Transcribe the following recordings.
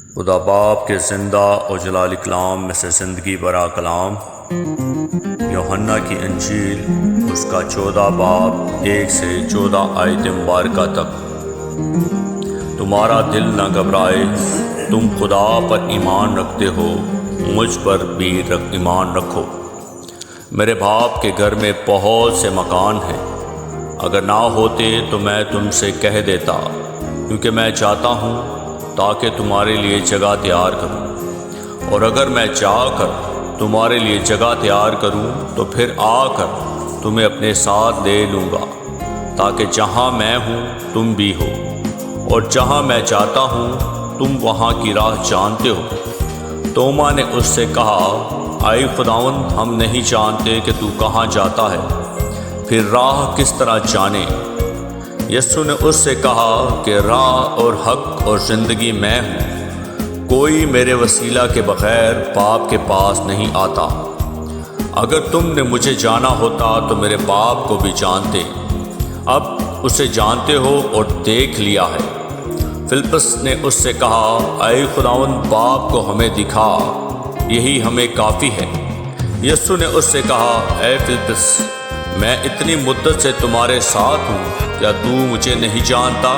خدا باپ کے زندہ اور جلال کلام میں سے زندگی برا کلام، یوحنا کی انجیل اس کا 14 باب 1 سے 14 آیت مبارکہ تک۔ تمہارا دل نہ گھبرائے، تم خدا پر ایمان رکھتے ہو، مجھ پر بھی ایمان رکھو۔ میرے باپ کے گھر میں بہت سے مکان ہیں، اگر نہ ہوتے تو میں تم سے کہہ دیتا، کیونکہ میں چاہتا ہوں تاکہ تمہارے لیے جگہ تیار کروں، اور اگر میں جا کر تمہارے لیے جگہ تیار کروں تو پھر آ کر تمہیں اپنے ساتھ لے لوں گا، تاکہ جہاں میں ہوں تم بھی ہو، اور جہاں میں جاتا ہوں تم وہاں کی راہ جانتے ہو۔ توما نے اس سے کہا، اے خداوند، ہم نہیں جانتے کہ تو کہاں جاتا ہے، پھر راہ کس طرح جانے؟ یسوع نے اس سے کہا کہ راہ اور حق اور زندگی میں ہوں، کوئی میرے وسیلہ کے بغیر باپ کے پاس نہیں آتا۔ اگر تم نے مجھے جانا ہوتا تو میرے باپ کو بھی جانتے، اب اسے جانتے ہو اور دیکھ لیا ہے۔ فلپس نے اس سے کہا، اے خداوند، باپ کو ہمیں دکھا، یہی ہمیں کافی ہے۔ یسوع نے اس سے کہا، اے فلپس، میں اتنی مدت سے تمہارے ساتھ ہوں، کیا تو مجھے نہیں جانتا؟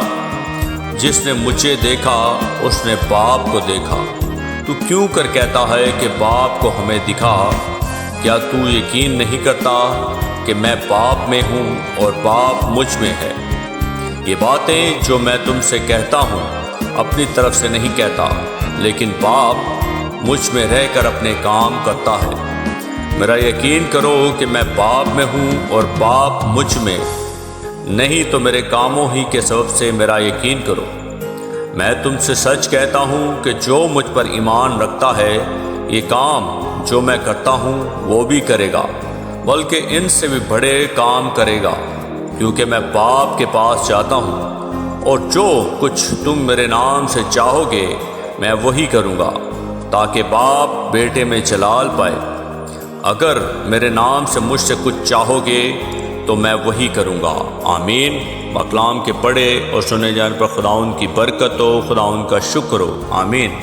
جس نے مجھے دیکھا اس نے باپ کو دیکھا۔ تو کیوں کر کہتا ہے کہ باپ کو ہمیں دکھا؟ کیا تو یقین نہیں کرتا کہ میں باپ میں ہوں اور باپ مجھ میں ہے؟ یہ باتیں جو میں تم سے کہتا ہوں اپنی طرف سے نہیں کہتا، لیکن باپ مجھ میں رہ کر اپنے کام کرتا ہے۔ میرا یقین کرو کہ میں باپ میں ہوں اور باپ مجھ میں، نہیں تو میرے کاموں ہی کے سبب سے میرا یقین کرو۔ میں تم سے سچ کہتا ہوں کہ جو مجھ پر ایمان رکھتا ہے، یہ کام جو میں کرتا ہوں وہ بھی کرے گا، بلکہ ان سے بھی بڑے کام کرے گا، کیونکہ میں باپ کے پاس جاتا ہوں، اور جو کچھ تم میرے نام سے چاہو گے میں وہی کروں گا، تاکہ باپ بیٹے میں جلال پائے۔ اگر میرے نام سے مجھ سے کچھ چاہو گے تو میں وہی کروں گا۔ آمین۔ کلام کے پڑھے اور سنے جانے پر خداوند کی برکت ہو، خداوند کا شکر ہو۔ آمین۔